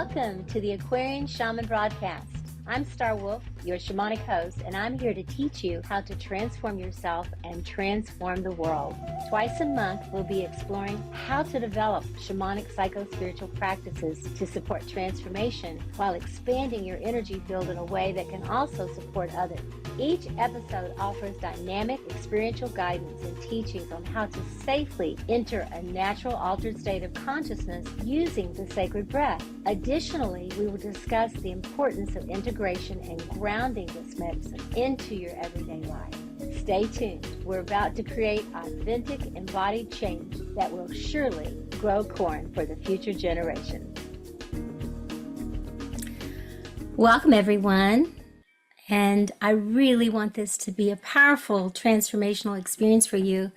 Welcome to the Aquarian Shaman broadcast. I'm Star Wolf, your shamanic host, and I'm here to teach you how to transform yourself and transform the world. Twice a month, we'll be exploring how to develop shamanic psycho-spiritual practices to support transformation while expanding your energy field in a way that can also support others. Each episode offers dynamic experiential guidance and teachings on how to safely enter a natural altered state of consciousness using the sacred breath. Additionally, we will discuss the importance of integration and grounding this medicine into your everyday life. Stay tuned. We're about to create authentic, embodied change that will surely grow corn for the future generations. Welcome, everyone. And I really want this to be a powerful transformational experience for you,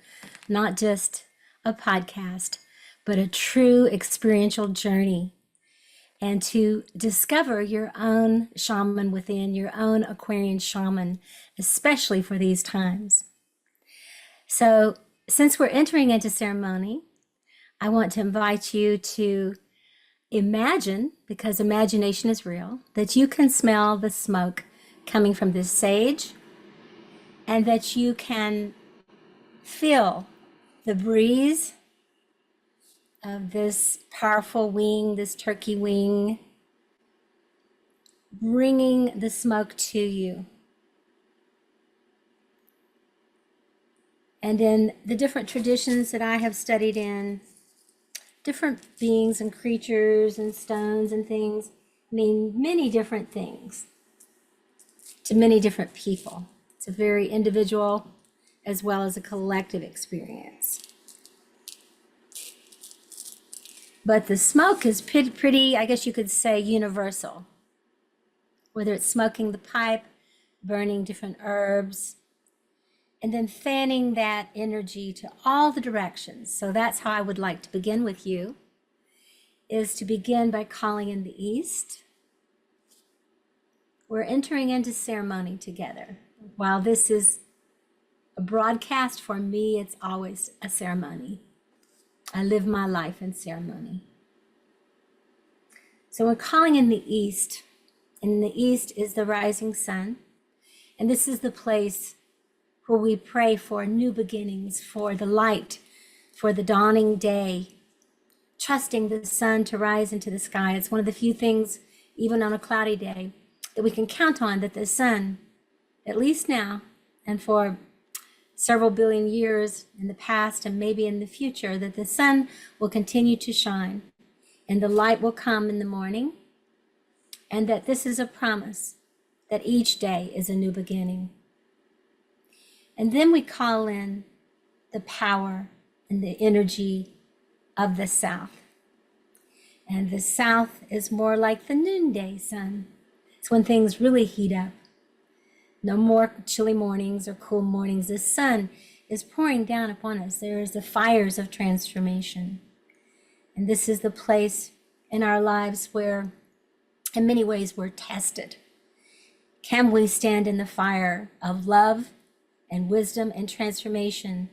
not just a podcast, but a true experiential journey. And to discover your own shaman within, your own Aquarian shaman, especially for these times. So since we're entering into ceremony, I want to invite you to imagine, because imagination is real, that you can smell the smoke coming from this sage, and that you can feel the breeze of this powerful wing, this turkey wing, bringing the smoke to you. And in the different traditions that I have studied in, different beings and creatures and stones and things mean many different things to many different people. It's a very individual as well as a collective experience. But the smoke is pretty, I guess you could say, universal. Whether it's smoking the pipe, burning different herbs, and then fanning that energy to all the directions. So that's how I would like to begin with you, is to begin by calling in the East. We're entering into ceremony together. While this is a broadcast, for me, it's always a ceremony. I live my life in ceremony. So we're calling in the East. And in the East is the rising sun. And this is the place where we pray for new beginnings, for the light, for the dawning day, trusting the sun to rise into the sky. It's one of the few things, even on a cloudy day, that we can count on, that the sun, at least now, and for several billion years in the past and maybe in the future, that the sun will continue to shine and the light will come in the morning, and that this is a promise that each day is a new beginning. And then we call in the power and the energy of the South. And the South is more like the noonday sun. It's when things really heat up. No more chilly mornings or cool mornings. The sun is pouring down upon us. There is the fires of transformation. And this is the place in our lives where, in many ways, we're tested. Can we stand in the fire of love and wisdom and transformation,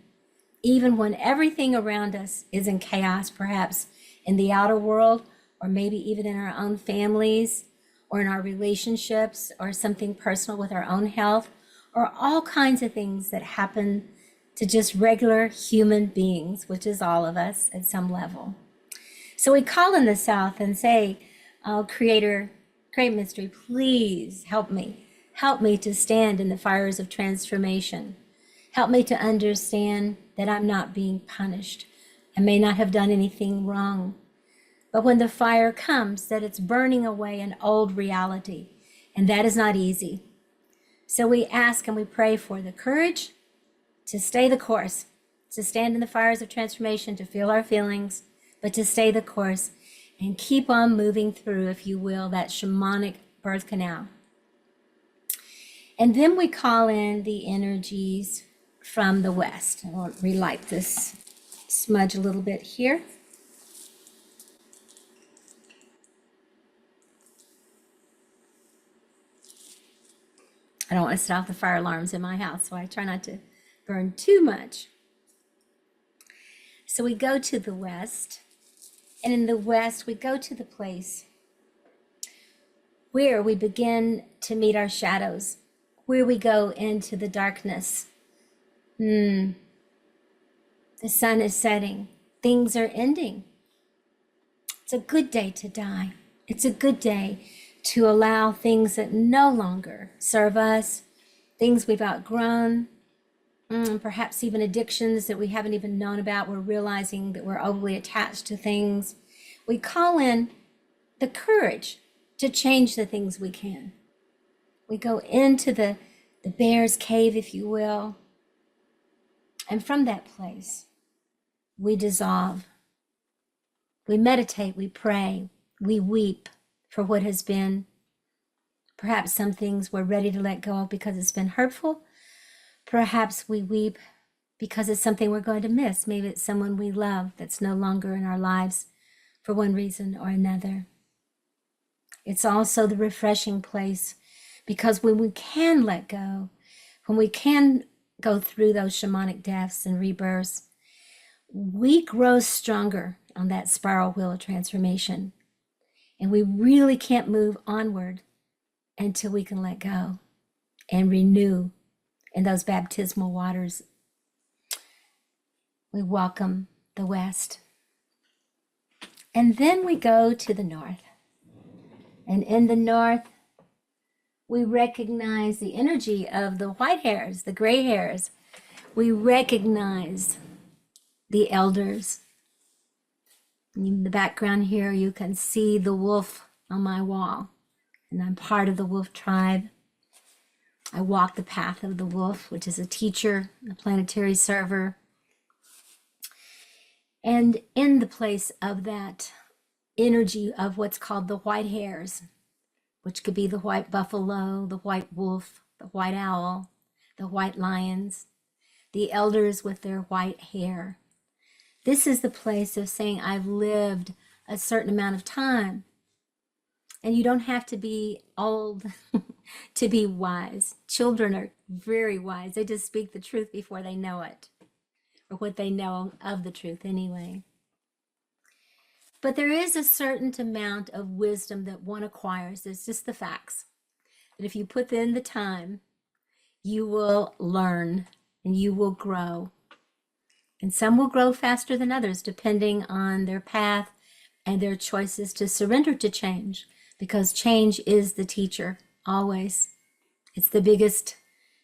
even when everything around us is in chaos, perhaps in the outer world, or maybe even in our own families, or in our relationships, or something personal with our own health, or all kinds of things that happen to just regular human beings, which is all of us at some level. So we call in the South and say, oh, Creator, Great Mystery, please help me. Help me to stand in the fires of transformation. Help me to understand that I'm not being punished. I may not have done anything wrong. But when the fire comes, that it's burning away an old reality. And that is not easy. So we ask and we pray for the courage to stay the course, to stand in the fires of transformation, to feel our feelings, but to stay the course and keep on moving through, if you will, that shamanic birth canal. And then we call in the energies from the West. I'll relight this smudge a little bit here. I don't want to set off the fire alarms in my house, so I try not to burn too much. So we go to the West, and in the West, we go to the place where we begin to meet our shadows, where we go into the darkness. The sun is setting. Things are ending. It's a good day to die. It's a good day to allow things that no longer serve us, things we've outgrown, perhaps even addictions that we haven't even known about. We're realizing that we're overly attached to things. We call in the courage to change the things we can. We go into the bear's cave, if you will, and from that place, we dissolve. We meditate, we pray, we weep for what has been. Perhaps some things we're ready to let go of because it's been hurtful. Perhaps we weep because it's something we're going to miss. Maybe it's someone we love that's no longer in our lives for one reason or another. It's also the refreshing place because when we can let go, when we can go through those shamanic deaths and rebirths, we grow stronger on that spiral wheel of transformation. And we really can't move onward until we can let go and renew in those baptismal waters. We welcome the West. And then we go to the North. And in the North, we recognize the energy of the white hairs, the gray hairs. We recognize the elders. In the background here, you can see the wolf on my wall, and I'm part of the wolf tribe. I walk the path of the wolf, which is a teacher, a planetary server. And in the place of that energy of what's called the white hairs, which could be the white buffalo, the white wolf, the white owl, the white lions, the elders with their white hair. This is the place of saying, I've lived a certain amount of time. And you don't have to be old to be wise. Children are very wise. They just speak the truth before they know it, or what they know of the truth anyway. But there is a certain amount of wisdom that one acquires. It's just the facts. That if you put in the time, you will learn and you will grow. And some will grow faster than others, depending on their path and their choices to surrender to change, because change is the teacher, always. It's the biggest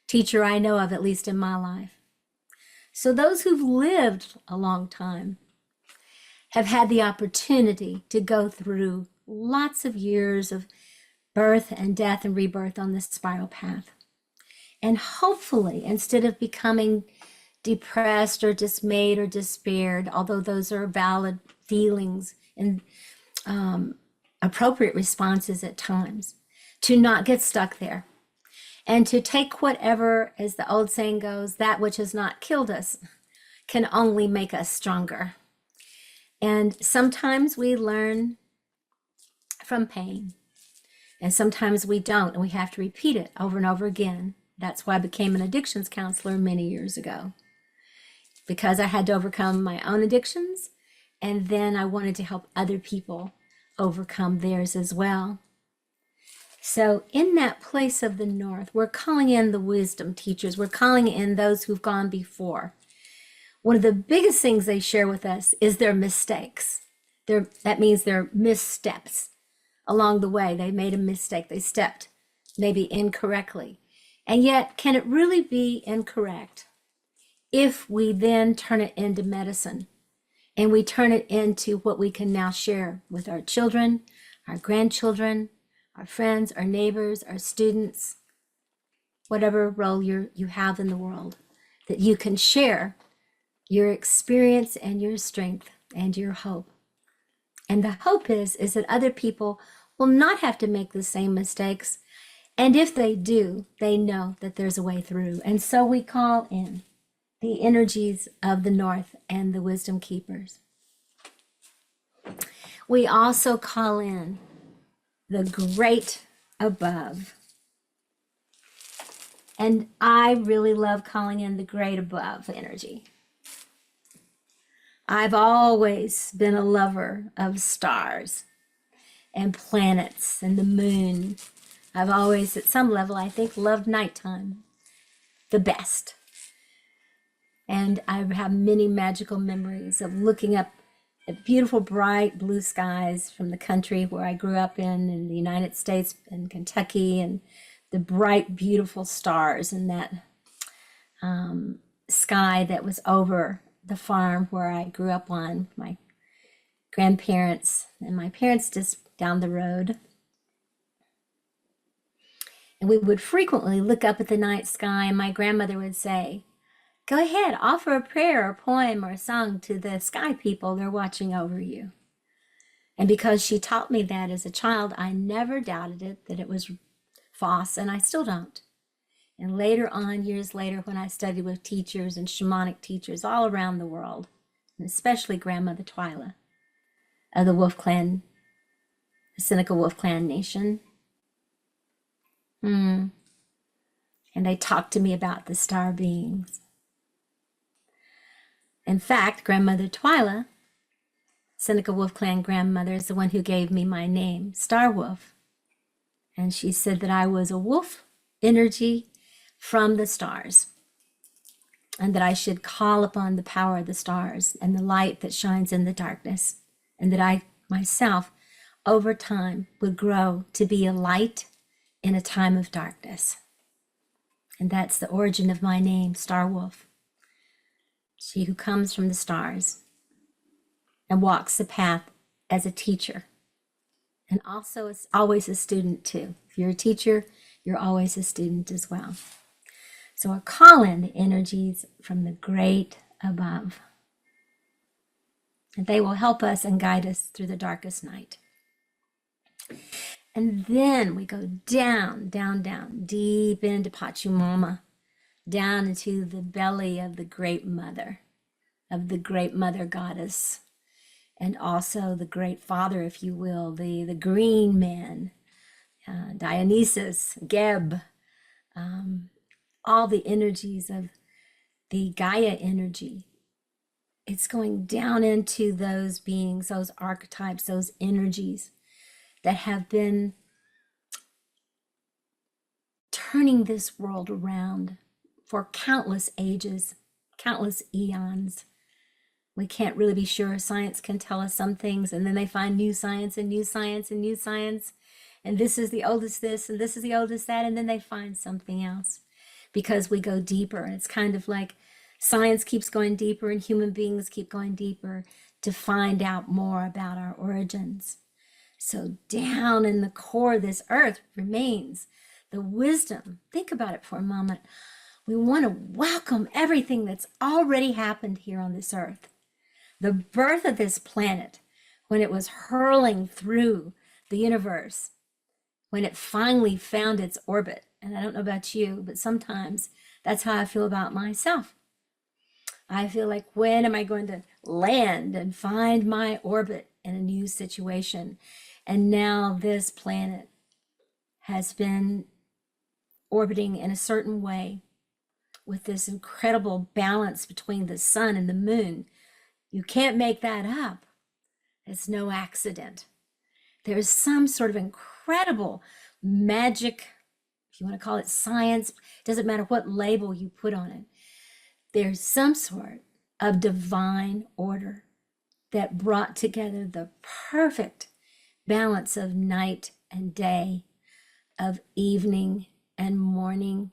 teacher I know of, at least in my life. So those who've lived a long time have had the opportunity to go through lots of years of birth and death and rebirth on this spiral path. And hopefully, instead of becoming depressed or dismayed or despaired, although those are valid feelings and appropriate responses at times, to not get stuck there and to take whatever, as the old saying goes, that which has not killed us can only make us stronger. And sometimes we learn from pain, and sometimes we don't, and we have to repeat it over and over again. That's why I became an addictions counselor many years ago, because I had to overcome my own addictions, and then I wanted to help other people overcome theirs as well. So in that place of the North, we're calling in the wisdom teachers. We're calling in those who've gone before. One of the biggest things they share with us is their mistakes. That means their missteps along the way. They made a mistake. They stepped maybe incorrectly. And yet, can it really be incorrect if we then turn it into medicine and we turn it into what we can now share with our children, our grandchildren, our friends, our neighbors, our students, whatever role you have in the world, that you can share your experience and your strength and your hope. And the hope is that other people will not have to make the same mistakes. And if they do, they know that there's a way through. And so we call in the energies of the North and the wisdom keepers. We also call in the great above. And I really love calling in the great above energy. I've always been a lover of stars. and planets and the moon. I've always, at some level, I think, loved nighttime the best. And I have many magical memories of looking up at beautiful, bright blue skies from the country where I grew up in the United States and Kentucky, and the bright, beautiful stars in that sky that was over the farm where I grew up on, my grandparents and my parents just down the road. And we would frequently look up at the night sky, and my grandmother would say, "Go ahead, offer a prayer or poem or a song to the sky people. They're watching over you." And because she taught me that as a child, I never doubted it, that it was false, and I still don't. And later on, years later, when I studied with teachers and shamanic teachers all around the world, and especially Grandmother Twyla of the Wolf Clan, the Seneca Wolf Clan Nation, and they talked to me about the star beings. In fact, Grandmother Twyla, Seneca Wolf Clan grandmother, is the one who gave me my name, Star Wolf. And she said that I was a wolf energy from the stars, and that I should call upon the power of the stars and the light that shines in the darkness, and that I myself, over time, would grow to be a light in a time of darkness. And that's the origin of my name, Star Wolf. She who comes from the stars and walks the path as a teacher, and also is always a student too. If you're a teacher, you're always a student as well. So I call in the energies from the great above, and they will help us and guide us through the darkest night. And then we go down, down, down, deep into Pachamama, down into the belly of the great mother goddess, and also the great father, if you will, the green man, Dionysus, Geb, all the energies of the Gaia energy. It's going down into those beings, those archetypes, those energies that have been turning this world around for countless ages, countless eons. We can't really be sure. Science can tell us some things, and then they find new science and new science and new science. And this is the oldest this, and this is the oldest that, and then they find something else because we go deeper. And it's kind of like science keeps going deeper and human beings keep going deeper to find out more about our origins. So down in the core of this earth remains the wisdom. Think about it for a moment. We want to welcome everything that's already happened here on this earth. The birth of this planet, when it was hurling through the universe, when it finally found its orbit. And I don't know about you, but sometimes that's how I feel about myself. I feel like, when am I going to land and find my orbit in a new situation? And now this planet has been orbiting in a certain way with this incredible balance between the sun and the moon. You can't make that up. It's no accident. There's some sort of incredible magic, if you want to call it science, doesn't matter what label you put on it. There's some sort of divine order that brought together the perfect balance of night and day, of evening and morning,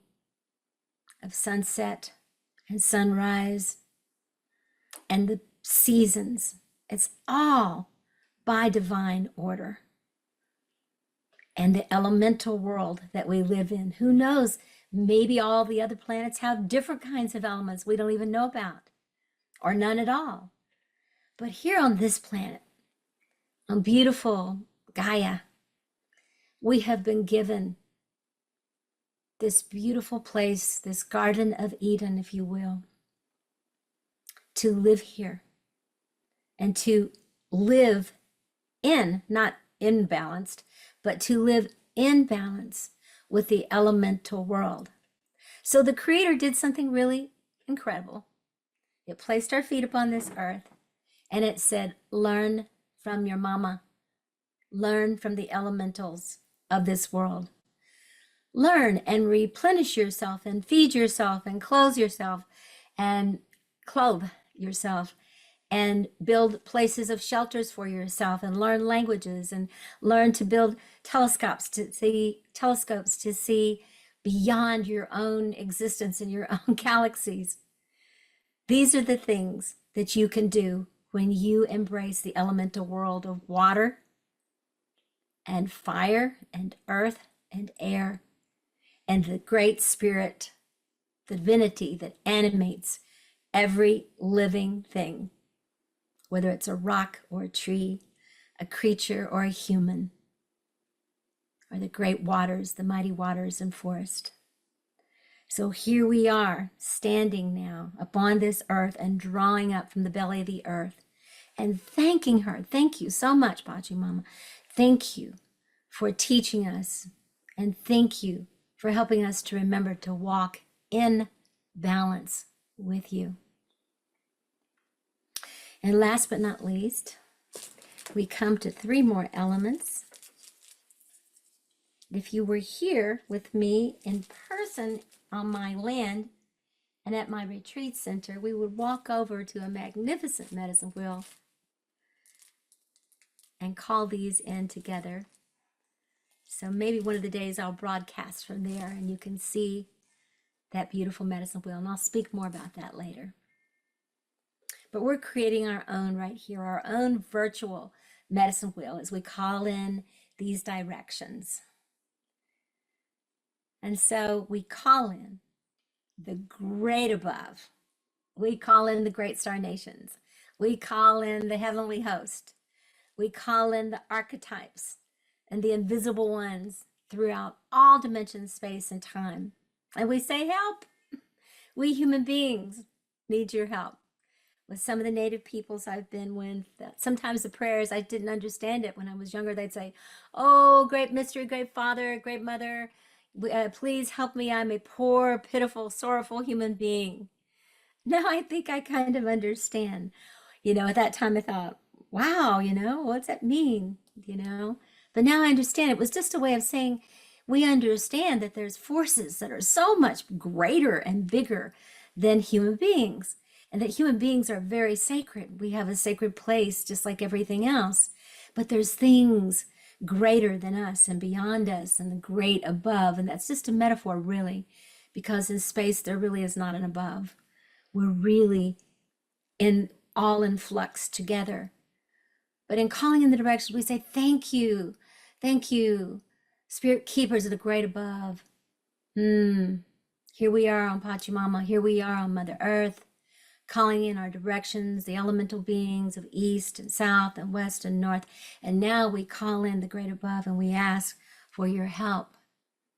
of sunset and sunrise, and the seasons. It's all by divine order. And the elemental world that we live in, who knows, maybe all the other planets have different kinds of elements we don't even know about, or none at all. But here on this planet, on beautiful Gaia, we have been given this beautiful place, this Garden of Eden, if you will, to live here and to live in, not imbalanced, but to live in balance with the elemental world. So the Creator did something really incredible. It placed our feet upon this earth, and it said, learn from your mama. Learn from the elementals of this world. Learn and replenish yourself and feed yourself and clothe yourself and clothe yourself and build places of shelters for yourself and learn languages and learn to build telescopes to see beyond your own existence and your own galaxies. These are the things that you can do when you embrace the elemental world of water and fire and earth and air and the great spirit, the divinity that animates every living thing, whether it's a rock or a tree, a creature or a human, or the great waters, the mighty waters and forest. So here we are standing now upon this earth and drawing up from the belly of the earth and thanking her. Thank you so much, Pachamama. Thank you for teaching us, and thank you for helping us to remember to walk in balance with you. And last but not least, we come to 3 more elements. If you were here with me in person on my land and at my retreat center, we would walk over to a magnificent medicine wheel and call these in together. So maybe one of the days I'll broadcast from there and you can see that beautiful medicine wheel, and I'll speak more about that later. But we're creating our own right here, our own virtual medicine wheel as we call in these directions. And so we call in the great above. We call in the great star nations. We call in the heavenly host. We call in the archetypes and the invisible ones throughout all dimensions, space, and time. And we say, help. We human beings need your help. With some of the native peoples I've been with, sometimes the prayers, I didn't understand it when I was younger. They'd say, oh, great mystery, great father, great mother, please help me. I'm a poor, pitiful, sorrowful human being. Now I think I kind of understand. At that time I thought, wow, what's that mean? But now I understand it was just a way of saying, we understand that there's forces that are so much greater and bigger than human beings. And that human beings are very sacred. We have a sacred place just like everything else. But there's things greater than us and beyond us and the great above. And that's just a metaphor, really, because in space there really is not an above. We're really all in flux together. But in calling in the directions, we say, thank you, spirit keepers of the great above. Here we are on Pachamama. Here we are on Mother Earth, calling in our directions, the elemental beings of east and south and west and north. And now we call in the great above and we ask for your help,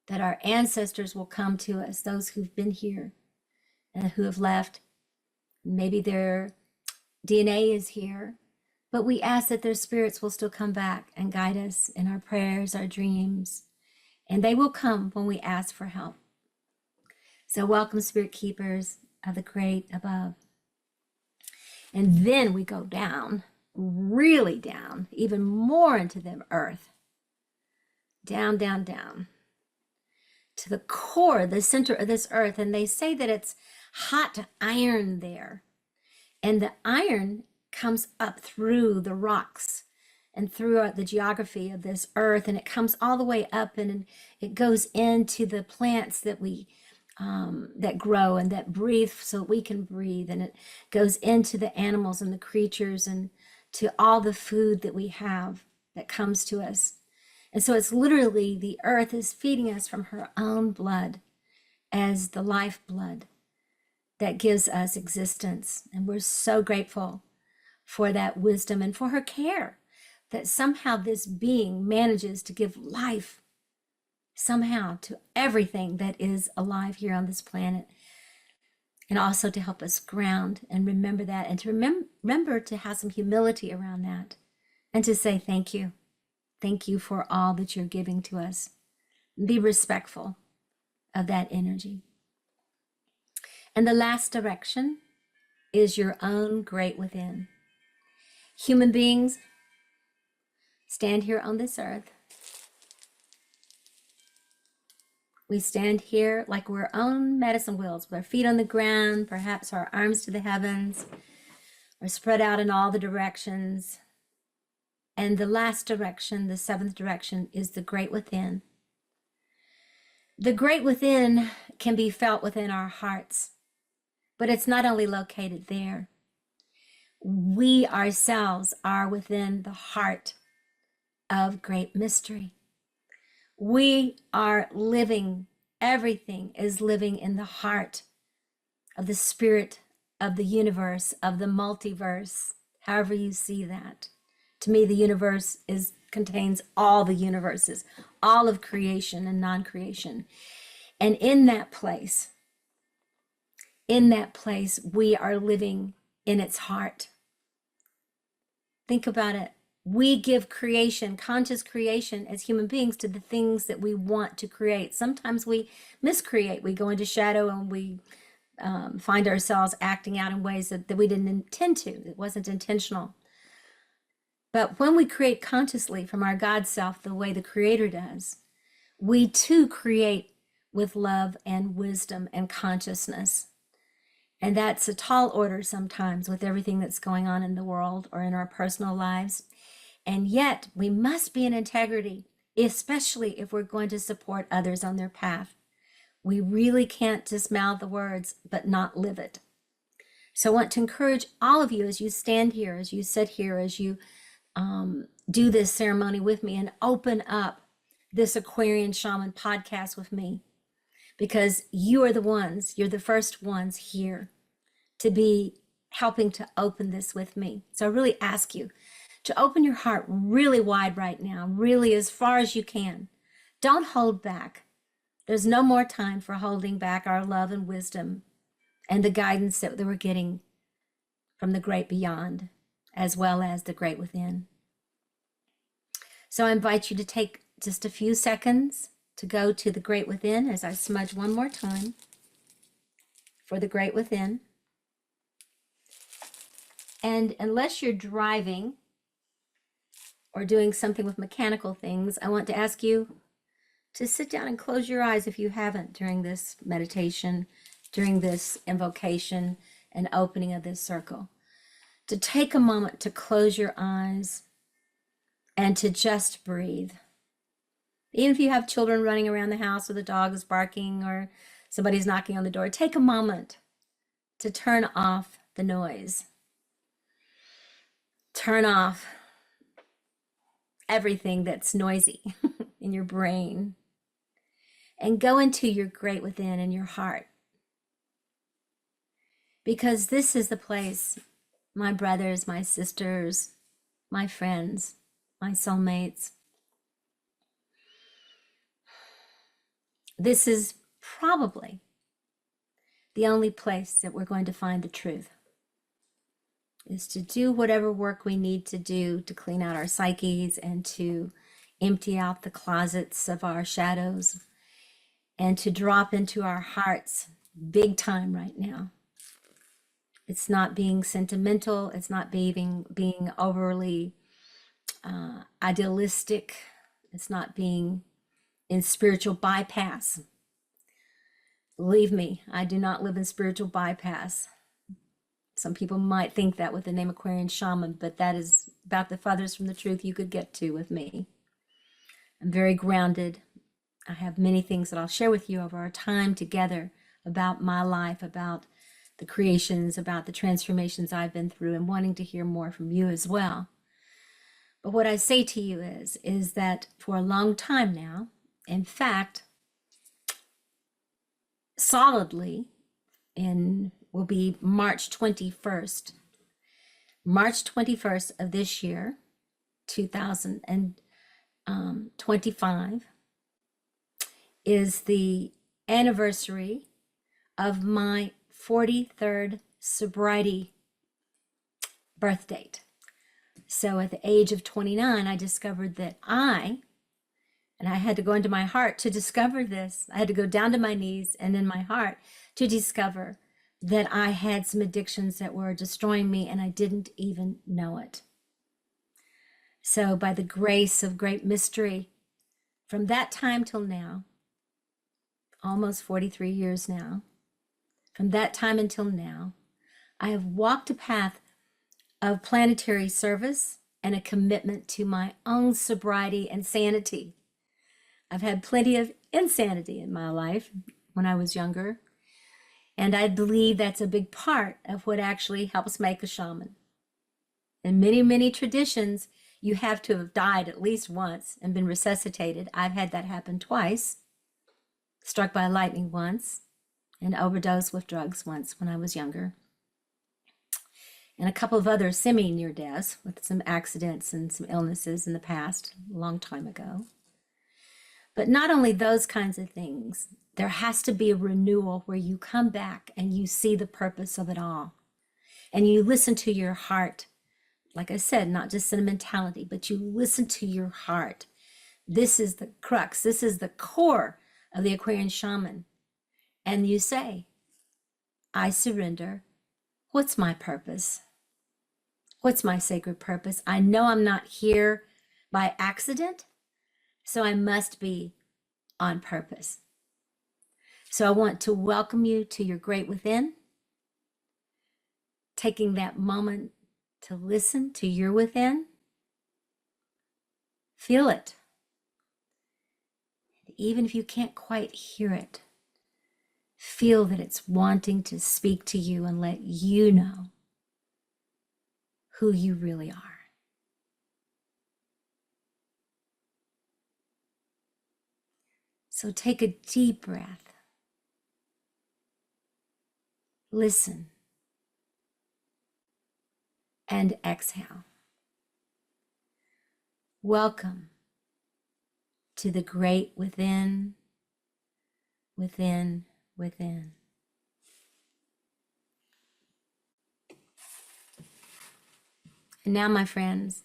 that our ancestors will come to us, those who've been here and who have left. Maybe their DNA is here, but we ask that their spirits will still come back and guide us in our prayers, our dreams, and they will come when we ask for help. So welcome, spirit keepers of the great above. And then we go down, really down, even more into the earth. Down, down, down to the core, the center of this earth. And they say that it's hot iron there. And the iron comes up through the rocks and throughout the geography of this earth. And it comes all the way up and it goes into the plants that we that grow and that breathe so we can breathe, and it goes into the animals and the creatures and to all the food that we have that comes to us. And so it's literally the earth is feeding us from her own blood as the life blood that gives us existence. And we're so grateful for that wisdom and for her care, that somehow this being manages to give life somehow to everything that is alive here on this planet, and also to help us ground and remember that, and to remember to have some humility around that, and to say thank you for all that you're giving to us. Be respectful of that energy. And the last direction is your own great within. Human beings, stand here on this earth. We stand here like we're on medicine wheels with our feet on the ground, perhaps our arms to the heavens, or spread out in all the directions. And the last direction, the seventh direction, is the great within. The great within can be felt within our hearts, but it's not only located there. We ourselves are within the heart of great mystery. We are living, everything is living in the heart of the spirit of the universe, of the multiverse, however you see that. To me, the universe contains all the universes, all of creation and non-creation. And in that place, we are living in its heart. Think about it. We give creation, conscious creation as human beings to the things that we want to create. Sometimes we miscreate. We go into shadow and we find ourselves acting out in ways that we didn't intend to. It wasn't intentional. But when we create consciously from our God self, the way the Creator does, we too create with love and wisdom and consciousness. And that's a tall order sometimes with everything that's going on in the world or in our personal lives. And yet we must be in integrity, especially if we're going to support others on their path. We really can't just mouth the words, but not live it. So I want to encourage all of you as you stand here, as you sit here, as you do this ceremony with me and open up this Aquarian Shaman podcast with me, because you are the ones, you're the first ones here to be helping to open this with me. So I really ask you to open your heart really wide right now, really as far as you can. Don't hold back. There's no more time for holding back our love and wisdom and the guidance that we're getting from the great beyond, as well as the great within. So I invite you to take just a few seconds to go to the great within as I smudge one more time for the great within. And unless you're driving or doing something with mechanical things, I want to ask you to sit down and close your eyes if you haven't during this meditation, during this invocation and opening of this circle. To take a moment to close your eyes and to just breathe. Even if you have children running around the house or the dog is barking or somebody's knocking on the door, take a moment to turn off the noise. Turn off everything that's noisy in your brain and go into your great within in your heart. Because this is the place, my brothers, my sisters, my friends, my soulmates, this is probably the only place that we're going to find the truth, is to do whatever work we need to do to clean out our psyches and to empty out the closets of our shadows and to drop into our hearts big time right now. It's not being sentimental. It's not being overly idealistic. It's not being in spiritual bypass. Believe me, I do not live in spiritual bypass. Some people might think that with the name Aquarian Shaman, but that is about the farthest from the truth you could get to with me. I'm very grounded. I have many things that I'll share with you over our time together about my life, about the creations, about the transformations I've been through, and wanting to hear more from you as well. But what I say to you is that for a long time now, in fact, solidly will be March 21st of this year, 2025, is the anniversary of my 43rd sobriety birth date. So at the age of 29, I discovered that and I had to go into my heart to discover this. I had to go down to my knees and in my heart to discover that I had some addictions that were destroying me and I didn't even know it. So by the grace of great mystery, from that time till now, almost 43 years now, from that time until now, I have walked a path of planetary service and a commitment to my own sobriety and sanity. I've had plenty of insanity in my life when I was younger, and I believe that's a big part of what actually helps make a shaman. In many, many traditions, you have to have died at least once and been resuscitated. I've had that happen twice, struck by lightning once, and overdosed with drugs once when I was younger. And a couple of other semi-near deaths with some accidents and some illnesses in the past, a long time ago. But not only those kinds of things, there has to be a renewal where you come back and you see the purpose of it all. And you listen to your heart. Like I said, not just sentimentality, but you listen to your heart. This is the crux. This is the core of the Aquarian Shaman. And you say, I surrender. What's my purpose? What's my sacred purpose? I know I'm not here by accident, so I must be on purpose. So I want to welcome you to your great within, taking that moment to listen to your within. Feel it. Even if you can't quite hear it, feel that it's wanting to speak to you and let you know who you really are. So take a deep breath. Listen. And exhale. Welcome to the great within, within, within. And now, my friends,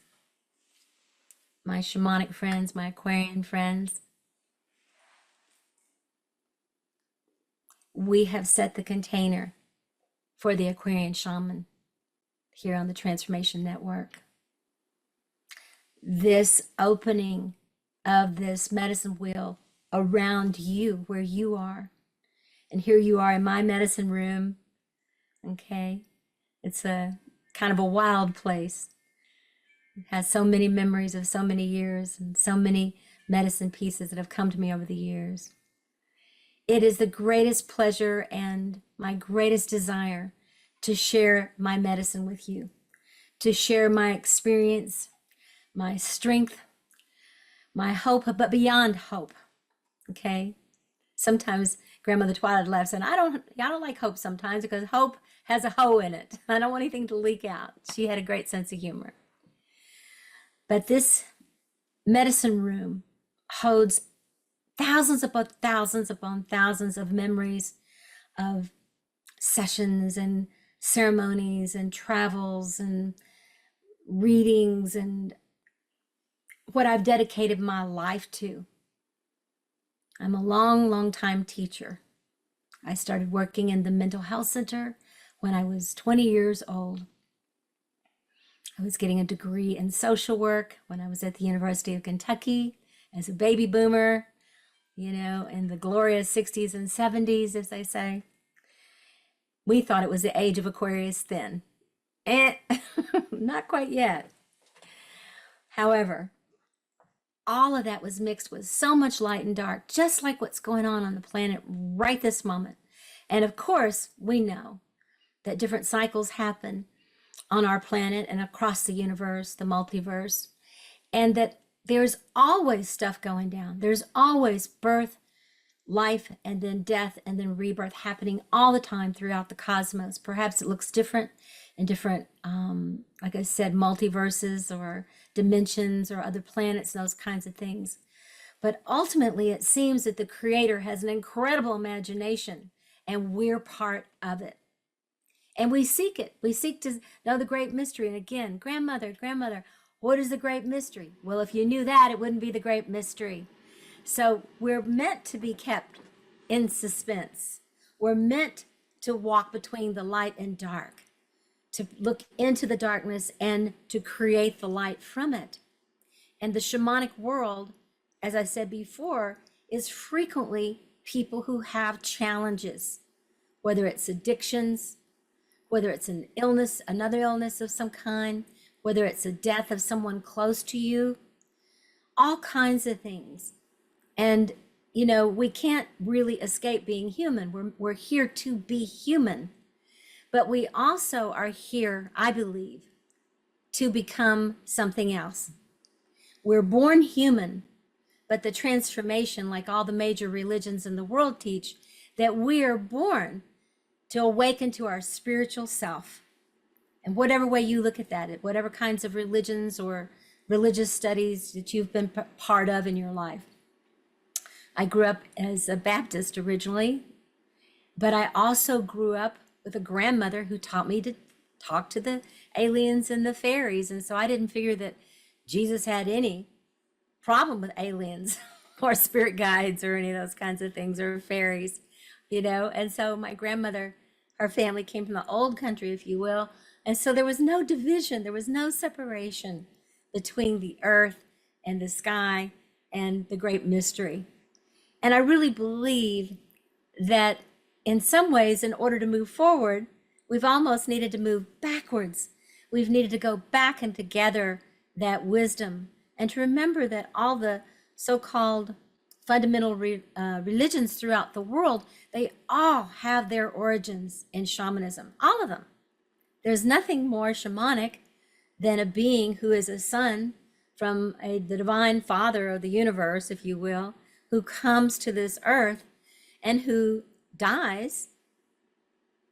my shamanic friends, my Aquarian friends, we have set the container for the Aquarian Shaman here on the Transformation Network. This opening of this medicine wheel around you, where you are. And here you are in my medicine room. Okay. It's a kind of a wild place. It has so many memories of so many years and so many medicine pieces that have come to me over the years. It is the greatest pleasure and my greatest desire to share my medicine with you, to share my experience, my strength, my hope, but beyond hope. Okay. Sometimes Grandmother Twilight laughs, and I don't like hope sometimes because hope has a hole in it. I don't want anything to leak out. She had a great sense of humor. But this medicine room holds thousands upon thousands of memories of sessions and ceremonies and travels and readings and what I've dedicated my life to. I'm a long time teacher. I started working in the mental health center when I was 20 years old. I was getting a degree in social work when I was at the University of Kentucky as a baby boomer, you know, in the glorious 60s and 70s, as they say. We thought it was the age of Aquarius then. And not quite yet. However, all of that was mixed with so much light and dark, just like what's going on the planet right this moment. And of course, we know that different cycles happen on our planet and across the universe, the multiverse, and that there's always stuff going down. There's always birth, life, and then death, and then rebirth happening all the time throughout the cosmos. Perhaps it looks different in different, like I said, multiverses or dimensions or other planets, those kinds of things. But ultimately, it seems that the Creator has an incredible imagination, and we're part of it. And we seek it. We seek to know the great mystery. And again, grandmother, what is the great mystery? Well, if you knew that, it wouldn't be the great mystery. So we're meant to be kept in suspense. We're meant to walk between the light and dark, to look into the darkness and to create the light from it. And the shamanic world, as I said before, is frequently people who have challenges, whether it's addictions, whether it's an illness, another illness of some kind, whether it's a death of someone close to you, all kinds of things. And, you know, we can't really escape being human. We're here to be human, but we also are here, I believe, to become something else. We're born human, but the transformation, like all the major religions in the world teach, that we are born to awaken to our spiritual self. And whatever way you look at that, whatever kinds of religions or religious studies that you've been part of in your life. I grew up as a Baptist originally, but I also grew up with a grandmother who taught me to talk to the aliens and the fairies. And so I didn't figure that Jesus had any problem with aliens or spirit guides or any of those kinds of things, or fairies, you know. And so my grandmother, her family came from the old country, if you will. And so there was no division, there was no separation between the earth and the sky and the great mystery. And I really believe that in some ways, in order to move forward, we've almost needed to move backwards. We've needed to go back and to gather that wisdom and to remember that all the so-called fundamental religions throughout the world, they all have their origins in shamanism, all of them. There's nothing more shamanic than a being who is a son from the divine father of the universe, if you will, who comes to this earth and who dies,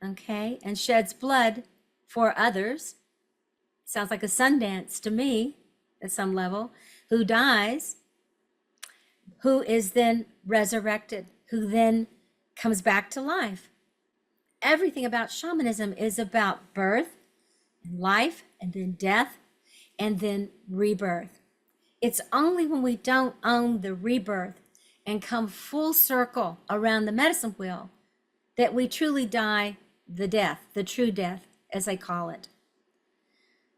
okay, and sheds blood for others. Sounds like a Sundance to me at some level, who dies, who is then resurrected, who then comes back to life. Everything about shamanism is about birth and life and then death and then rebirth. It's only when we don't own the rebirth and come full circle around the medicine wheel that we truly die the death, the true death, as I call it.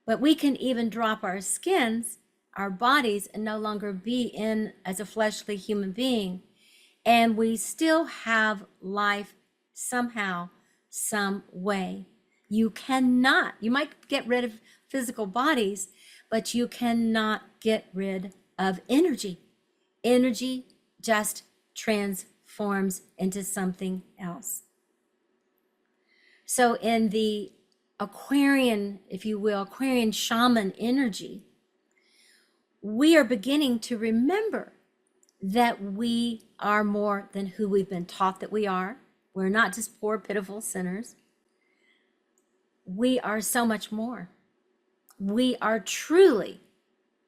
But we can even drop our skins, our bodies, and no longer be in as a fleshly human being. And we still have life somehow, some way. You cannot, you might get rid of physical bodies, but you cannot get rid of energy. Energy just transforms into something else. So in the Aquarian, if you will, Aquarian shaman energy, we are beginning to remember that we are more than who we've been taught that we are. We're not just poor, pitiful sinners. We are so much more. We are truly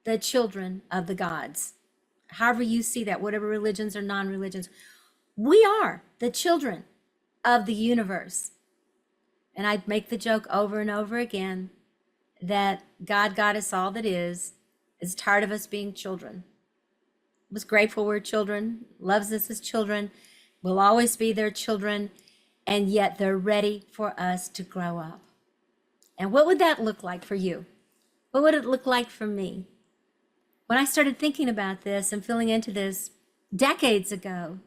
the children of the gods. However you see that, whatever religions or non-religions, we are the children of the universe. And I make the joke over and over again that God got us all that is tired of us being children. Was grateful we're children, loves us as children, will always be their children, and yet they're ready for us to grow up. And what would that look like for you? What would it look like for me? When I started thinking about this and feeling into this decades ago,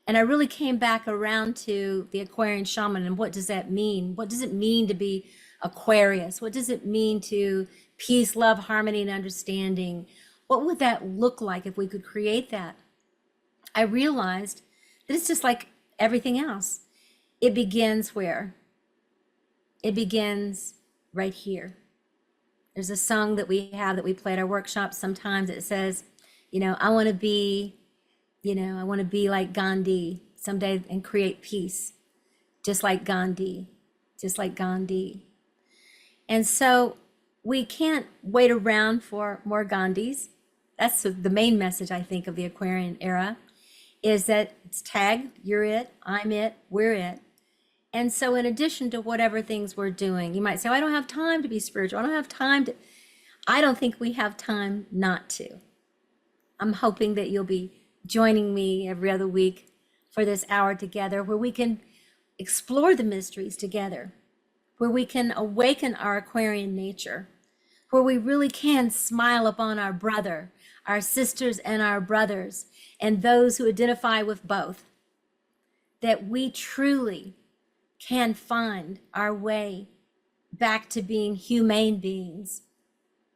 and I really came back around to the Aquarian Shaman and what does that mean? What does it mean to be Aquarius? What does it mean to peace, love, harmony, and understanding? What would that look like if we could create that? I realized that it's just like everything else. It begins where? It begins right here. There's a song that we have that we play at our workshops sometimes. It says, you know, I want to be like Gandhi someday and create peace, just like Gandhi, just like Gandhi. And so we can't wait around for more Gandhis. That's the main message, I think, of the Aquarian era, is that it's tagged, you're it, I'm it, we're it. And so in addition to whatever things we're doing, you might say, oh, I don't have time to be spiritual. I don't have time to. I don't think we have time not to. I'm hoping that you'll be joining me every other week for this hour together where we can explore the mysteries together, where we can awaken our Aquarian nature, where we really can smile upon our brother, our sisters and our brothers, and those who identify with both, that we truly can find our way back to being humane beings,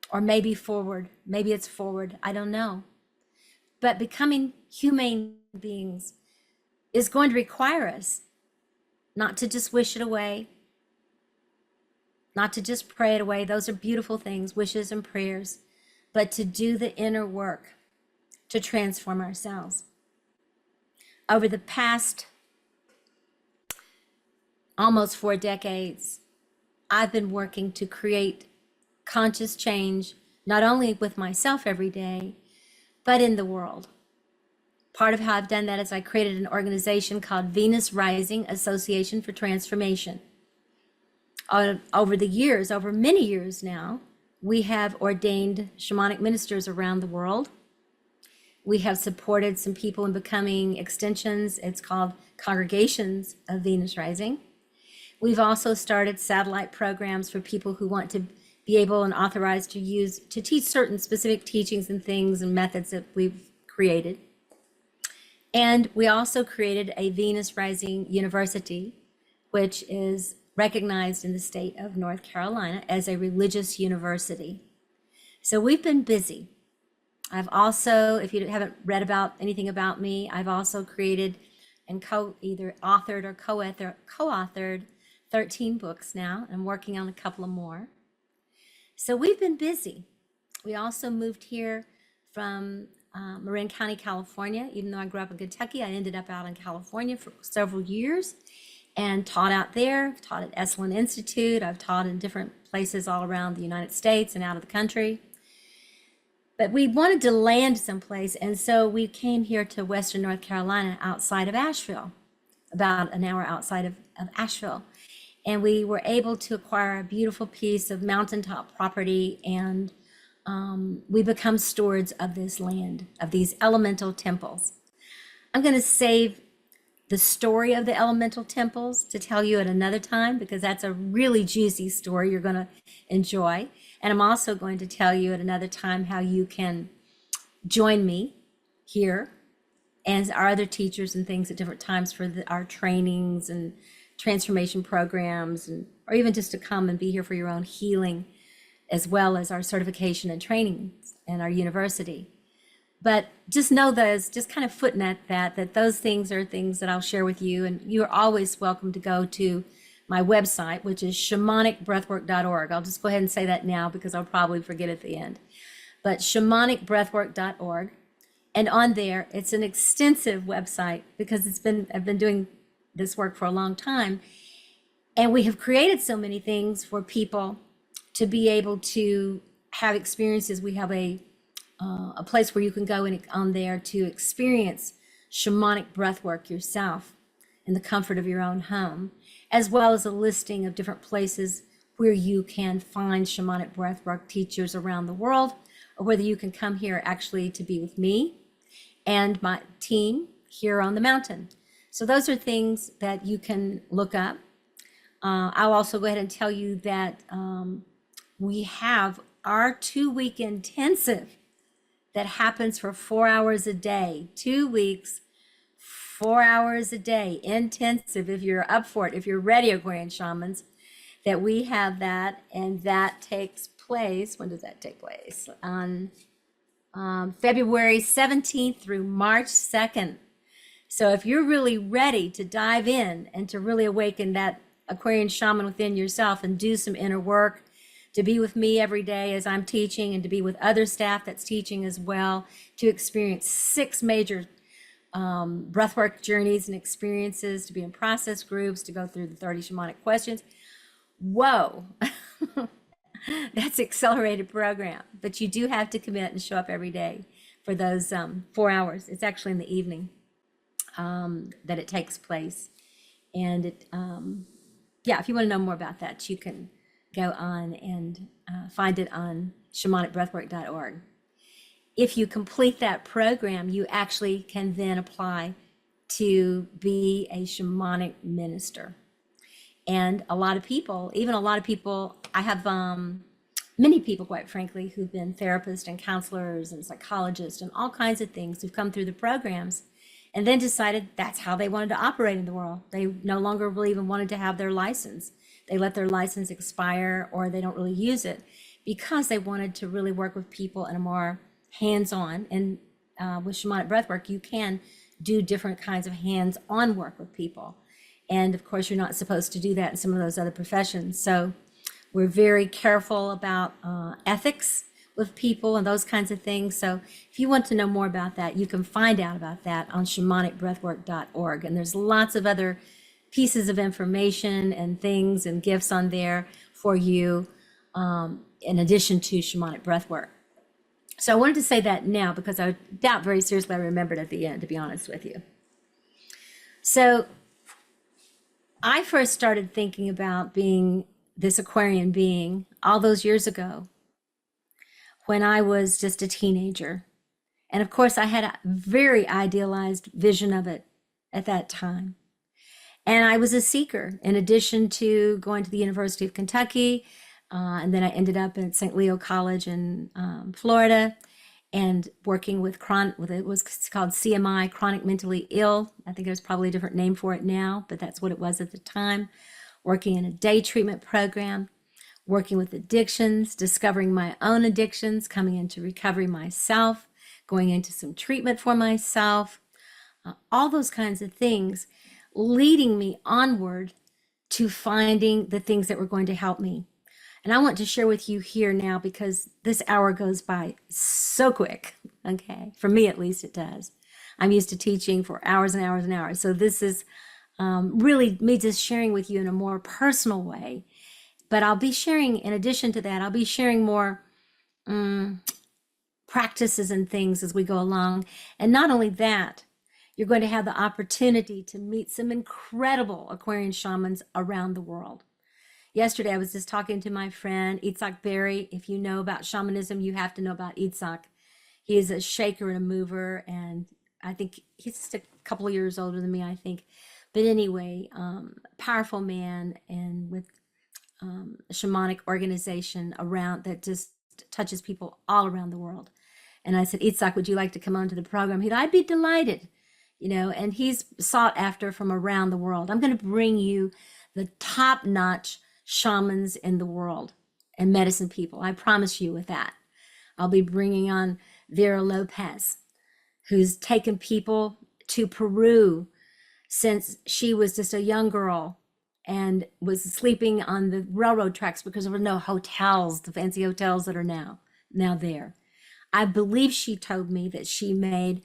or maybe forward. Maybe it's forward. I don't know. But becoming humane beings is going to require us not to just wish it away, not to just pray it away. Those are beautiful things, wishes and prayers, but to do the inner work to transform ourselves. Over the past almost 4 decades, I've been working to create conscious change, not only with myself every day, but in the world. Part of how I've done that is I created an organization called Venus Rising Association for Transformation. Over the years, over many years now, we have ordained shamanic ministers around the world. We have supported some people in becoming extensions. It's called Congregations of Venus Rising. We've also started satellite programs for people who want to be able and authorized to teach certain specific teachings and things and methods that we've created. And we also created a Venus Rising University, which is recognized in the state of North Carolina as a religious university. So we've been busy. I've also, if you haven't read about anything about me, I've also created and either authored or co-authored 13 books now. I'm working on a couple of more. So we've been busy. We also moved here from Marin County, California. Even though I grew up in Kentucky, I ended up out in California for several years and taught out there, taught at Esalen Institute. I've taught in different places all around the United States and out of the country. But we wanted to land someplace, and so we came here to Western North Carolina outside of Asheville, about an hour outside of Asheville. And we were able to acquire a beautiful piece of mountaintop property, and we become stewards of this land, of these elemental temples. I'm going to save the story of the elemental temples to tell you at another time, because that's a really juicy story you're going to enjoy. And I'm also going to tell you at another time how you can join me here and our other teachers and things at different times for our trainings and transformation programs, or even just to come and be here for your own healing, as well as our certification and training and our university. But just know those, just kind of footnote that those things are things that I'll share with you. And you're always welcome to go to my website, which is shamanicbreathwork.org. I'll just go ahead and say that now because I'll probably forget at the end. But shamanicbreathwork.org. And on there, it's an extensive website because I've been doing this work for a long time. And we have created so many things for people to be able to have experiences. We have a place where you can go on there to experience shamanic breathwork yourself in the comfort of your own home, as well as a listing of different places where you can find shamanic breathwork teachers around the world, or whether you can come here actually to be with me and my team here on the mountain. So those are things that you can look up. I'll also go ahead and tell you that we have our 2-week intensive that happens for 4 hours a day, 2 weeks, 4 hours a day, intensive. If you're up for it, if you're ready, Aquarian Shamans, that we have that, and that takes place, when does that take place? On February 17th through March 2nd. So if you're really ready to dive in and to really awaken that Aquarian Shaman within yourself and do some inner work, to be with me every day as I'm teaching, and to be with other staff that's teaching as well, to experience 6 major breathwork journeys and experiences, to be in process groups, to go through the 30 shamanic questions. Whoa, that's accelerated program, but you do have to commit and show up every day for those 4 hours. It's actually in the evening that it takes place. And it, yeah, if you want to know more about that, you can go on and find it on shamanicbreathwork.org. If you complete that program, you actually can then apply to be a shamanic minister. And a lot of people, I have many people, quite frankly, who've been therapists and counselors and psychologists and all kinds of things who've come through the programs and then decided that's how they wanted to operate in the world. They no longer really even wanted to have their license. They let their license expire, or they don't really use it because they wanted to really work with people in a more hands-on. And with shamanic breathwork, you can do different kinds of hands-on work with people. And of course, you're not supposed to do that in some of those other professions. So we're very careful about ethics with people and those kinds of things. So if you want to know more about that, you can find out about that on shamanicbreathwork.org. And there's lots of other pieces of information and things and gifts on there for you in addition to shamanic breathwork. So I wanted to say that now because I doubt very seriously I remembered at the end, to be honest with you. So I first started thinking about being this Aquarian being all those years ago when I was just a teenager. And of course, I had a very idealized vision of it at that time. And I was a seeker in addition to going to the University of Kentucky. And then I ended up at St. Leo College in Florida and working with it was called CMI, chronic mentally ill. I think there's probably a different name for it now, but that's what it was at the time. Working in a day treatment program, working with addictions, discovering my own addictions, coming into recovery myself, going into some treatment for myself, all those kinds of things, leading me onward to finding the things that were going to help me. And I want to share with you here now because this hour goes by so quick, okay? For me, at least, it does. I'm used to teaching for hours and hours and hours. So this is really me just sharing with you in a more personal way. But I'll be sharing, in addition to that, I'll be sharing more practices and things as we go along. And not only that, you're going to have the opportunity to meet some incredible Aquarian shamans around the world. Yesterday, I was just talking to my friend, Itzhak Berry. If you know about shamanism, you have to know about Itzhak. He is a shaker and a mover, and I think he's just a couple of years older than me, I think. But anyway, powerful man, and with a shamanic organization around that just touches people all around the world. And I said, Itzhak, would you like to come onto the program? I'd be delighted, and he's sought after from around the world. I'm going to bring you the top-notch shamans in the world and medicine people. I promise you with that. I'll be bringing on Vera Lopez, who's taken people to Peru since she was just a young girl and was sleeping on the railroad tracks because there were no hotels, the fancy hotels that are now there. I believe she told me that she made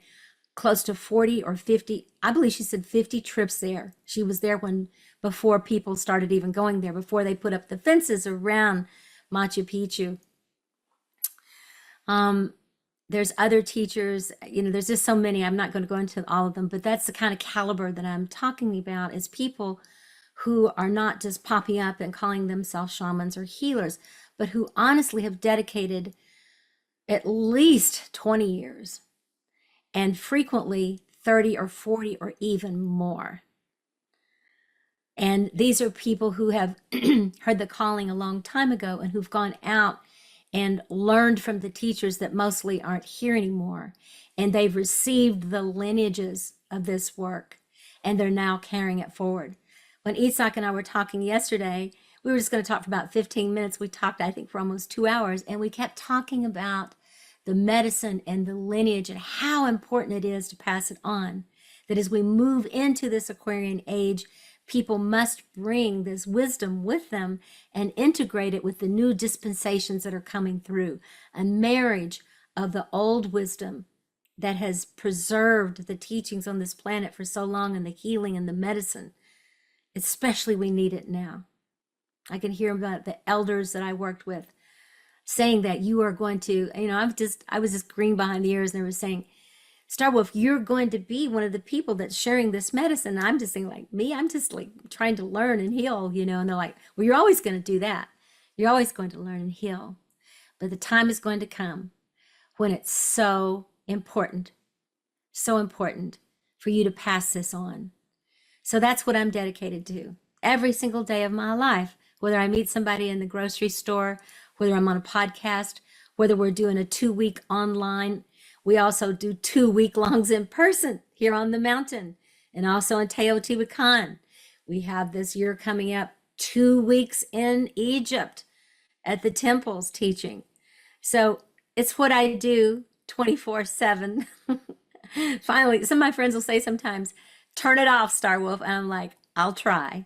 close to 40 or 50, I believe she said 50 trips there. She was there before people started even going there, before they put up the fences around Machu Picchu. There's other teachers, there's just so many. I'm not going to go into all of them, but that's the kind of caliber that I'm talking about, is people who are not just popping up and calling themselves shamans or healers, but who honestly have dedicated at least 20 years and frequently 30 or 40 or even more. And these are people who have heard the calling a long time ago and who've gone out and learned from the teachers that mostly aren't here anymore. And they've received the lineages of this work, and they're now carrying it forward. When Itzhak and I were talking yesterday, we were just going to talk for about 15 minutes. We talked, I think, for almost 2 hours, and we kept talking about the medicine and the lineage and how important it is to pass it on. That as we move into this Aquarian age, people must bring this wisdom with them and integrate it with the new dispensations that are coming through. A marriage of the old wisdom that has preserved the teachings on this planet for so long, and the healing and the medicine. Especially we need it now. I can hear about the elders that I worked with saying that you are going to, I was just green behind the ears, and they were saying, Starwolf, you're going to be one of the people that's sharing this medicine. And I'm just saying, like, me, I'm just like trying to learn and heal, and they're like, well, you're always going to do that. You're always going to learn and heal. But the time is going to come when it's so important for you to pass this on. So that's what I'm dedicated to every single day of my life, whether I meet somebody in the grocery store, whether I'm on a podcast, whether we're doing a 2-week online. We also do 2-week-longs in person here on the mountain and also in Teotihuacan. We have this year coming up 2 weeks in Egypt at the temples teaching. So it's what I do 24/7. Finally, some of my friends will say sometimes, turn it off, Star Wolf. And I'm like, I'll try.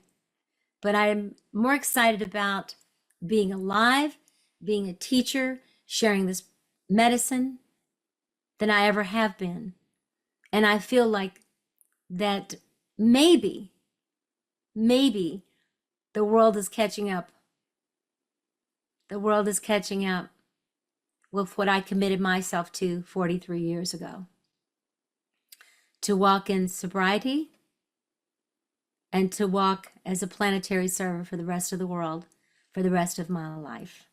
But I'm more excited about being alive, being a teacher, sharing this medicine than I ever have been. And I feel like that maybe the world is catching up. The world is catching up with what I committed myself to 43 years ago. To walk in sobriety and to walk as a planetary server for the rest of the world, for the rest of my life.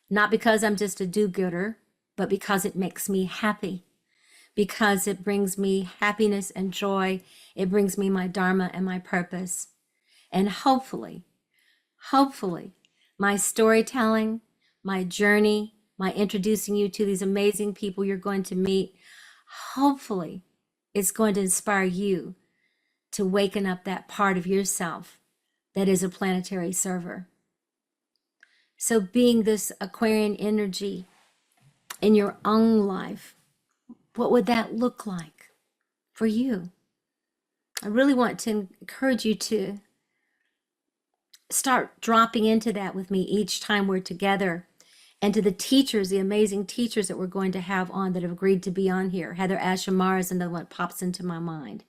Not because I'm just a do-gooder, but because it makes me happy, because it brings me happiness and joy. It brings me my dharma and my purpose. And hopefully, my storytelling, my journey, my introducing you to these amazing people you're going to meet, hopefully it's going to inspire you to waken up that part of yourself that is a planetary server. So being this Aquarian energy in your own life, what would that look like for you? I really want to encourage you to start dropping into that with me each time we're together. And to the teachers, the amazing teachers that we're going to have on that have agreed to be on here. Heather Ashamar is another one that pops into my mind.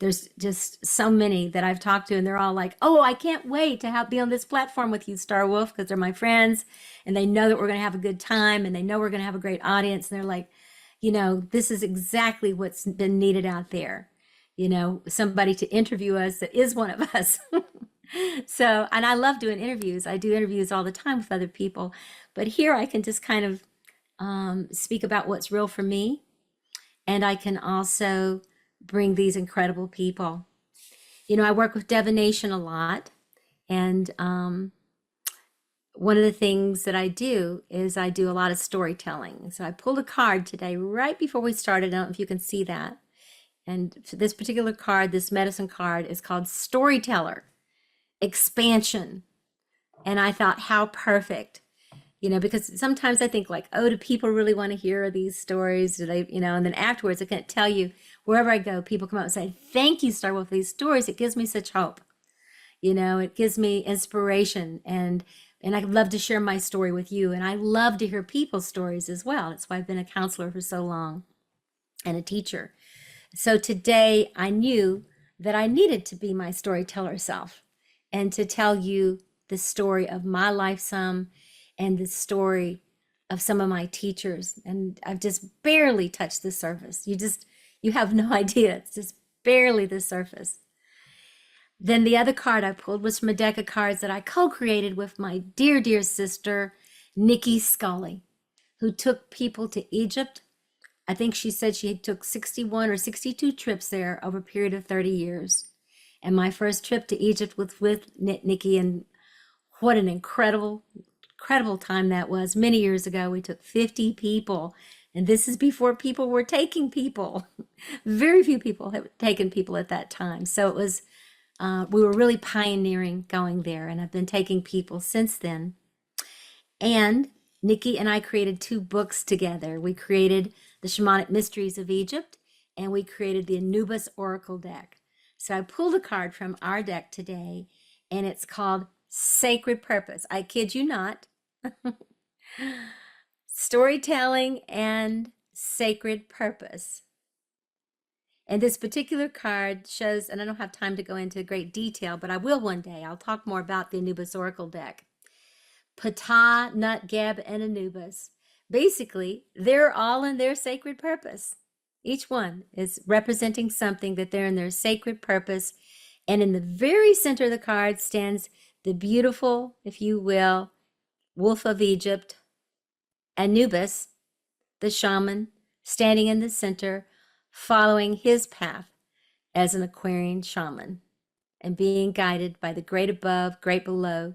There's just so many that I've talked to, and they're all like, oh, I can't wait to be on this platform with you, Star Wolf, because they're my friends, and they know that we're going to have a good time, and they know we're going to have a great audience. And they're like, this is exactly what's been needed out there. Somebody to interview us that is one of us. So, and I love doing interviews. I do interviews all the time with other people, but here I can just kind of speak about what's real for me. And I can also bring these incredible people. I work with divination a lot. And one of the things that I do is I do a lot of storytelling. So I pulled a card today right before we started. I don't know if you can see that. And for this particular card, this medicine card, is called Storyteller Expansion. And I thought, how perfect, because sometimes I think like, oh, do people really want to hear these stories? Do they, and then afterwards I can't tell you, wherever I go, people come up and say, thank you, Star Wolf, for these stories. It gives me such hope. It gives me inspiration, and I love to share my story with you. And I love to hear people's stories as well. That's why I've been a counselor for so long and a teacher. So today I knew that I needed to be my storyteller self and to tell you the story of my life some and the story of some of my teachers. And I've just barely touched the surface. You have no idea. It's just barely the surface. Then the other card I pulled was from a deck of cards that I co-created with my dear, dear sister, Nikki Scully, who took people to Egypt. I think she said she took 61 or 62 trips there over a period of 30 years. And my first trip to Egypt was with Nikki, and what an incredible time that was. Many years ago, we took 50 people, and this is before people were taking people. Very few people had taken people at that time. So it was, we were really pioneering going there, and I've been taking people since then. And Nikki and I created 2 books together. We created The Shamanic Mysteries of Egypt, and we created the Anubis Oracle deck. So I pulled a card from our deck today, and it's called Sacred Purpose. I kid you not. Storytelling and Sacred Purpose. And this particular card shows, and I don't have time to go into great detail, but I will one day. I'll talk more about the Anubis Oracle deck. Ptah, Nut, Geb, and Anubis. Basically, they're all in their sacred purpose. Each one is representing something that they're in their sacred purpose. And in the very center of the card stands the beautiful, if you will, Wolf of Egypt, Anubis, the shaman, standing in the center, following his path as an Aquarian shaman and being guided by the great above, great below,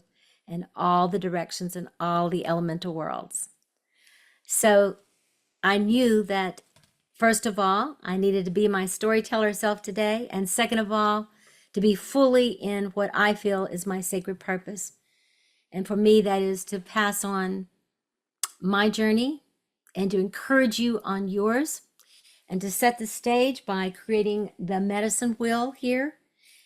and all the directions and all the elemental worlds. So I knew that, first of all, I needed to be my storyteller self today. And second of all, to be fully in what I feel is my sacred purpose. And for me, that is to pass on my journey and to encourage you on yours, and to set the stage by creating the medicine wheel here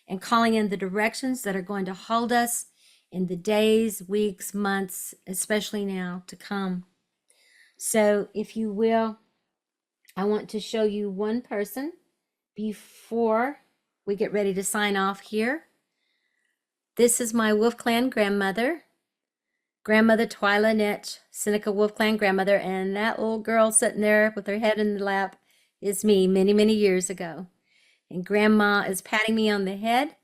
and calling in the directions that are going to hold us in the days, weeks, months, especially now to come. So if you will, I want to show you one person before we get ready to sign off here. This is my Wolf Clan grandmother, Grandmother Twyla Netch, Seneca Wolf Clan grandmother, and that little girl sitting there with her head in the lap is me many, many years ago. And Grandma is patting me on the head,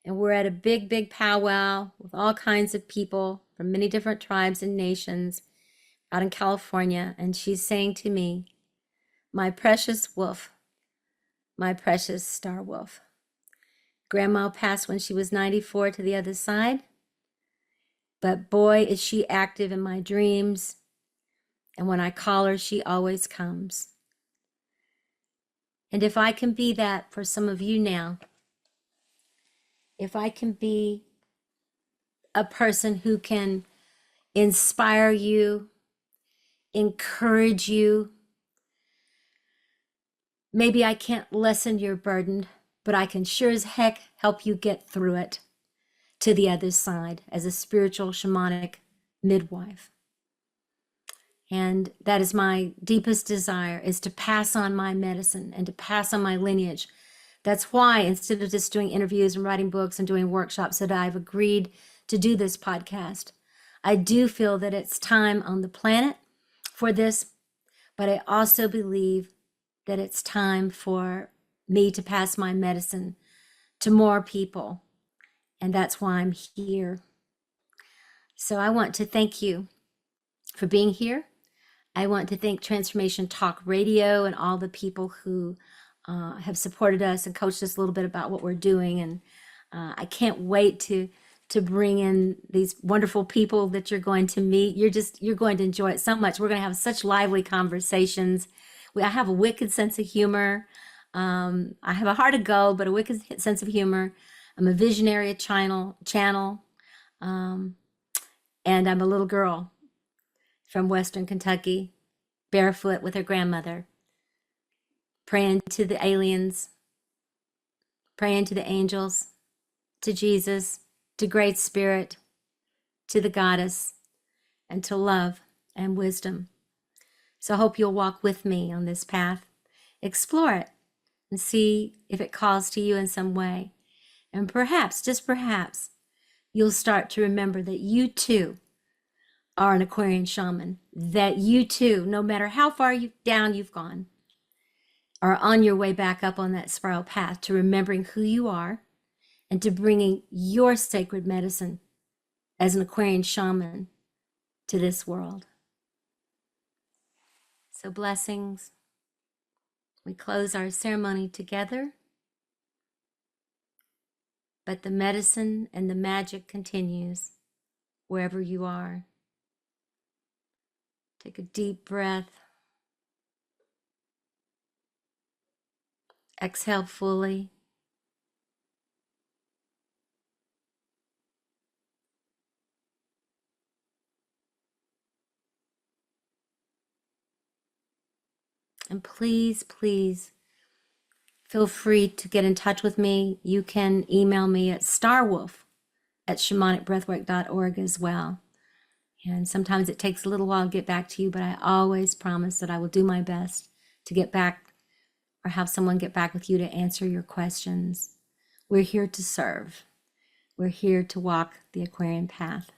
and we're at a big, big powwow with all kinds of people from many different tribes and nations out in California, and she's saying to me, "My precious wolf, my precious star wolf." Grandma passed when she was 94 to the other side, but boy, is she active in my dreams, and when I call her, she always comes. And if I can be that for some of you now, if I can be a person who can inspire you, encourage you, maybe I can't lessen your burden, but I can sure as heck help you get through it to the other side as a spiritual shamanic midwife. And that is my deepest desire, is to pass on my medicine and to pass on my lineage. That's why, instead of just doing interviews and writing books and doing workshops, that I've agreed to do this podcast. I do feel that it's time on the planet for this, but I also believe that it's time for me to pass my medicine to more people. And that's why I'm here. So I want to thank you for being here. I want to thank Transformation Talk Radio and all the people who have supported us and coached us a little bit about what we're doing. And I can't wait to bring in these wonderful people that you're going to meet. You're going to enjoy it so much. We're going to have such lively conversations. I have a wicked sense of humor. I have a heart of gold, but a wicked sense of humor. I'm a visionary channel, and I'm a little girl from Western Kentucky, barefoot with her grandmother, praying to the aliens, praying to the angels, to Jesus, to Great Spirit, to the Goddess, and to love and wisdom. So I hope you'll walk with me on this path, explore it, and see if it calls to you in some way. And perhaps, just perhaps, you'll start to remember that you too are an Aquarian shaman, that you too, no matter how far down you've gone, are on your way back up on that spiral path to remembering who you are and to bringing your sacred medicine as an Aquarian shaman to this world. So blessings. We close our ceremony together, but the medicine and the magic continues wherever you are. Take a deep breath. Exhale fully. And please, please feel free to get in touch with me. You can email me at starwolf@shamanicbreathwork.org as well. And sometimes it takes a little while to get back to you, but I always promise that I will do my best to get back or have someone get back with you to answer your questions. We're here to serve. We're here to walk the Aquarian path.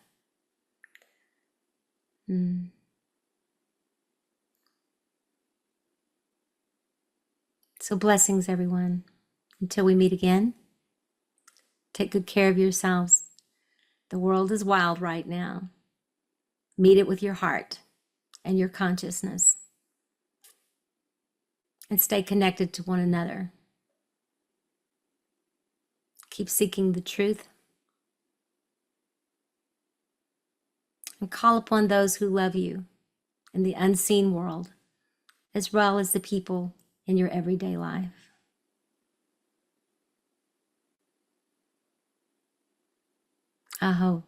So blessings, everyone. Until we meet again, take good care of yourselves. The world is wild right now. Meet it with your heart and your consciousness. And stay connected to one another. Keep seeking the truth. and call upon those who love you in the unseen world, as well as the people in your everyday life. Aho.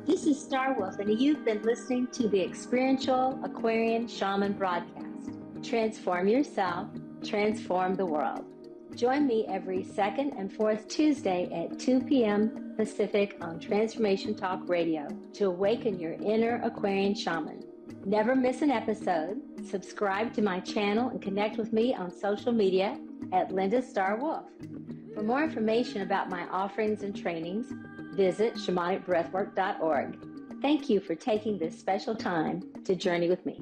This is Star Wolf, and you've been listening to the Experiential Aquarian Shaman broadcast. Transform yourself, transform the world. Join me every second and fourth Tuesday at 2 p.m. Pacific on Transformation Talk Radio to awaken your inner Aquarian Shaman. Never miss an episode. Subscribe to my channel and connect with me on social media at Linda Star Wolf. For more information about my offerings and trainings, visit shamanicbreathwork.org. Thank you for taking this special time to journey with me.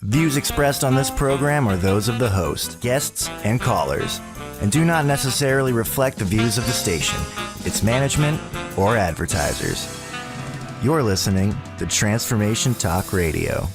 Views expressed on this program are those of the host, guests, and callers, and do not necessarily reflect the views of the station, its management, or advertisers. You're listening to Transformation Talk Radio.